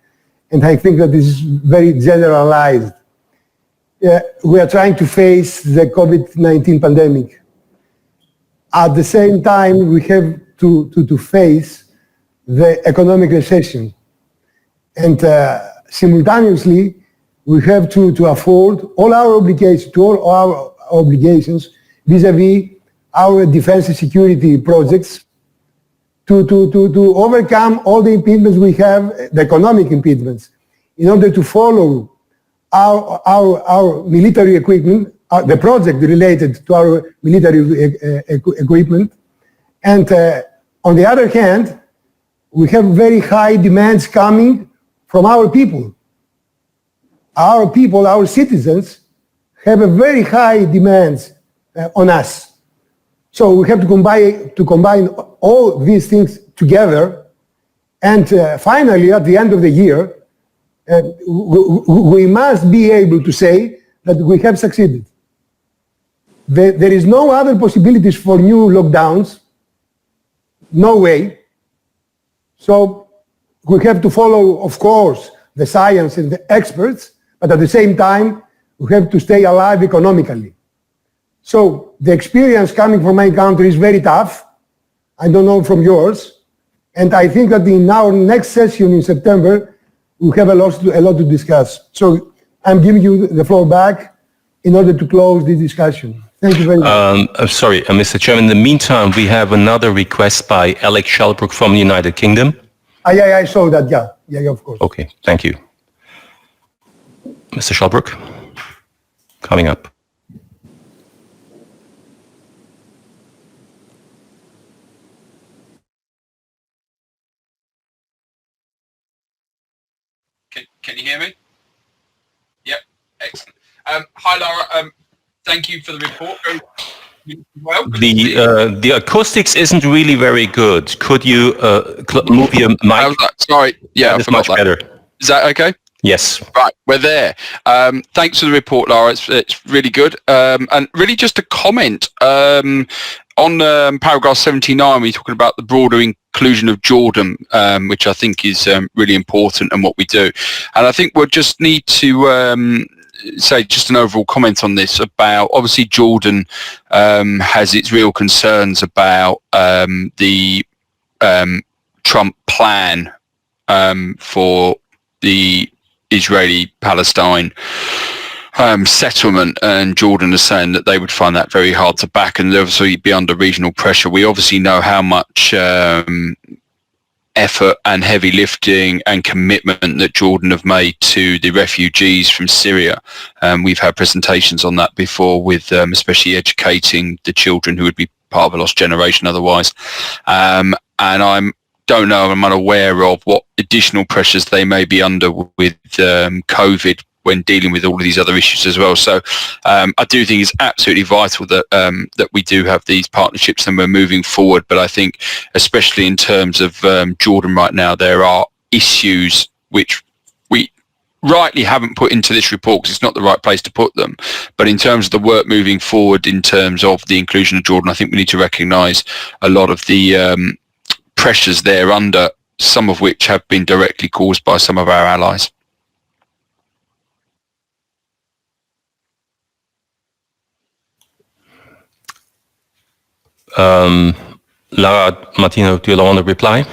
and I think that this is very generalized. We are trying to face the COVID-19 pandemic. At the same time, we have to face the economic recession. And simultaneously, we have to afford all our obligations vis-à-vis our defense and security projects to overcome all the impediments we have, the economic impediments, in order to follow our military equipment, the project related to our military equipment. And on the other hand, we have very high demands coming from our people. Our people, our citizens, have a very high demands on us. So we have to combine all these things together, and finally, at the end of the year, we must be able to say that we have succeeded. There is no other possibilities for new lockdowns, no way. So we have to follow, of course, the science and the experts, but at the same time, we have to stay alive economically. So the experience coming from my country is very tough. I don't know from yours. And I think that in our next session in September, we have a lot to discuss. So I'm giving you the floor back in order to close this discussion. Thank you very much. I'm sorry, Mr. Chairman. In the meantime, we have another request by Alex Shelbrook from the United Kingdom. I saw that, yeah, of course. Okay, thank you. Mr. Shelbrook, coming up. Can you hear me? Yep, excellent. Hi, Laura. Thank you for the report. Well, The acoustics isn't really very good. Could you move your mic? Sorry, yeah, it's much better. Is that okay? Yes. Right, we're there. Thanks for the report, Laura. It's really good. And really just a comment on paragraph 79, we're talking about the broader inclusion of Jordan, which I think is really important and what we do. And I think we'll just need to say just an overall comment on this about, obviously Jordan has its real concerns about the Trump plan for the Israeli-Palestine settlement, and Jordan is saying that they would find that very hard to back and obviously be under regional pressure. We obviously know how much effort and heavy lifting and commitment that Jordan have made to the refugees from Syria. We've had presentations on that before with especially educating the children who would be part of a lost generation otherwise. And I'm unaware of what additional pressures they may be under with COVID when dealing with all of these other issues as well. So I do think it's absolutely vital that that we do have these partnerships and we're moving forward. But I think especially in terms of Jordan right now, there are issues which we rightly haven't put into this report because it's not the right place to put them. But in terms of the work moving forward, in terms of the inclusion of Jordan, I think we need to recognise a lot of the pressures they're under, some of which have been directly caused by some of our allies. Lara Martino, do you want to reply?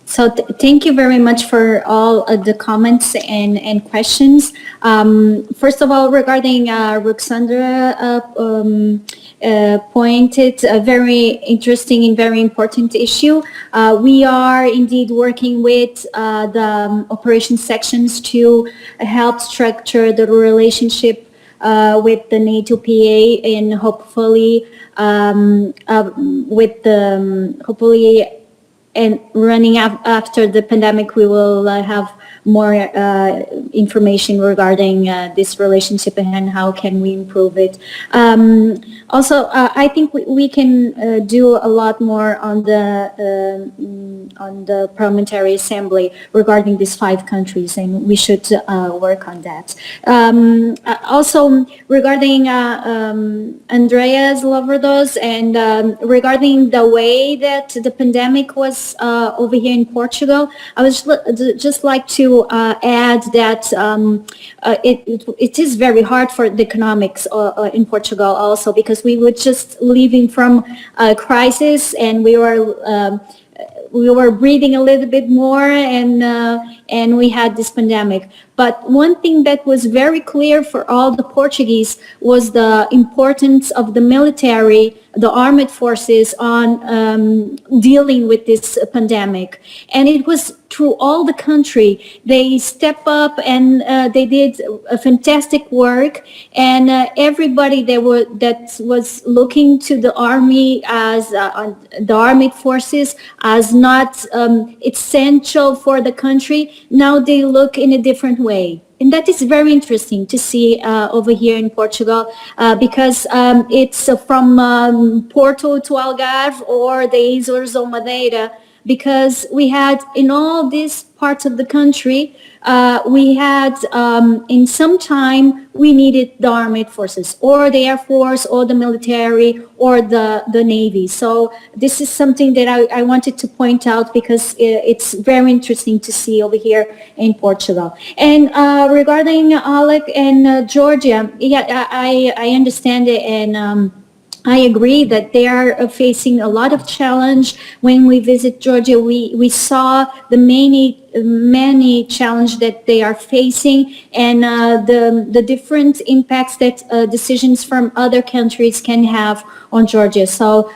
So thank you very much for all the comments and questions. First of all, regarding Ruxandra pointed a very interesting and very important issue. We are indeed working with the operations sections to help structure the relationship with the NATO PA and hopefully and running after the pandemic, we will have more information regarding this relationship and how can we improve it. Also, I think we can do a lot more on the Parliamentary Assembly regarding these 5 countries, and we should work on that. Also, regarding Andreas Lavrados and regarding the way that the pandemic was over here in Portugal, I would just like to add that it is very hard for the economics in Portugal also, because we were just leaving from a crisis and we were breathing a little bit more, and we had this pandemic. But one thing that was very clear for all the Portuguese was the importance of the military, the armed forces on dealing with this pandemic. And it was through all the country. They stepped up and they did a fantastic work. And everybody that was looking to the army as the armed forces as not essential for the country, now they look in a different way. And that is very interesting to see over here in Portugal, because it's from Porto to Algarve or the Azores or Madeira, because we had in all these parts of the country, we had in some time we needed the armed forces or the Air Force or the military or the Navy. So this is something that I wanted to point out because it's very interesting to see over here in Portugal. And regarding Alec and Georgia, yeah, I understand it, and I agree that they are facing a lot of challenge. When we visit Georgia, we saw the many challenge that they are facing, and the different impacts that decisions from other countries can have on Georgia. So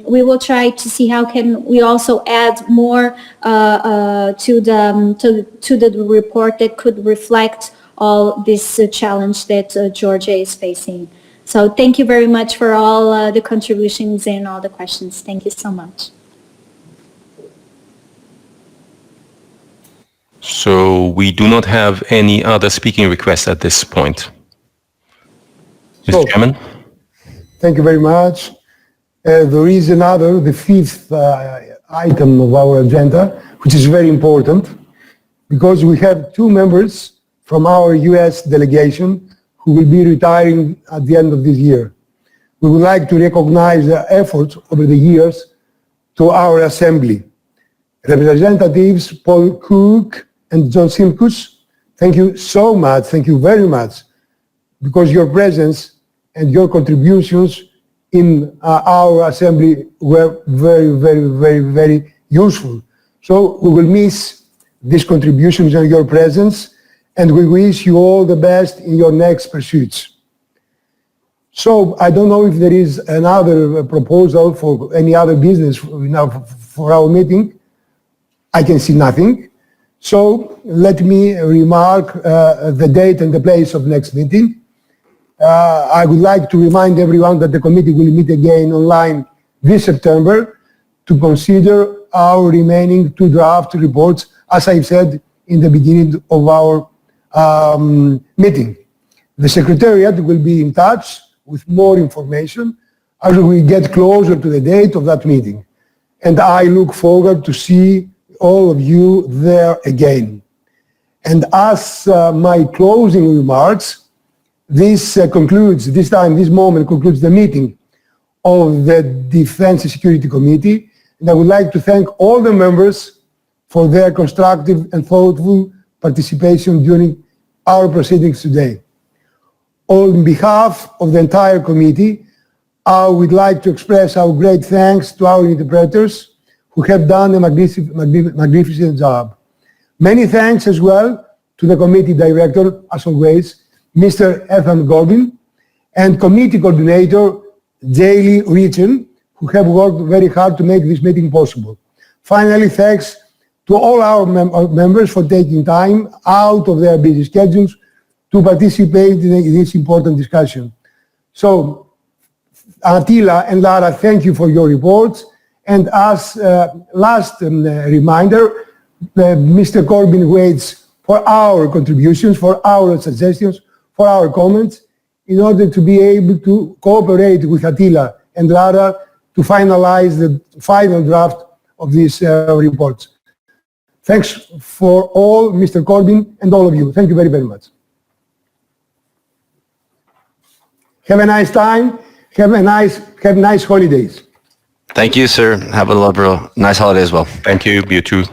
we will try to see how can we also add more to the report that could reflect all this challenge that Georgia is facing. So thank you very much for all the contributions and all the questions. Thank you so much. So we do not have any other speaking requests at this point. So, Mr. Chairman? thank you very much. There is another, the fifth item of our agenda, which is very important, because we have two members from our U.S. delegation who will be retiring at the end of this year. We would like to recognize their efforts over the years to our assembly. Representatives Paul Cook and John Simkus, thank you so much, thank you very much, because your presence and your contributions in our assembly were very useful. So we will miss these contributions and your presence, and we wish you all the best in your next pursuits. So I don't know if there is another proposal for any other business now for our meeting. I can see nothing. So let me remark the date and the place of next meeting. I would like to remind everyone that the committee will meet again online this September to consider our remaining two draft reports, as I said in the beginning of our meeting. The Secretariat will be in touch with more information as we get closer to the date of that meeting. And I look forward to see all of you there again. And as my closing remarks, this moment concludes the meeting of the Defense and Security Committee. And I would like to thank all the members for their constructive and thoughtful participation during our proceedings today. On behalf of the entire committee, I would like to express our great thanks to our interpreters who have done a magnificent job. Many thanks as well to the committee director, as always, Mr. Ethan Gorbin, and committee coordinator, Daly Richen, who have worked very hard to make this meeting possible. Finally, thanks to all our members for taking time out of their busy schedules to participate in this important discussion. So, Attila and Lara, thank you for your reports. And as last reminder, Mr. Corbyn waits for our contributions, for our suggestions, for our comments, in order to be able to cooperate with Attila and Lara to finalize the final draft of these reports. Thanks for all, Mr. Corbyn, and all of you. Thank you very much. Have a nice time. Have nice holidays. Thank you, sir. Have a nice holiday as well. Thank you. You too.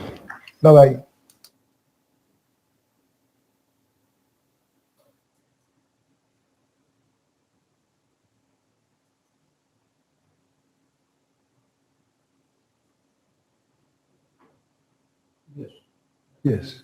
Bye-bye. Yes.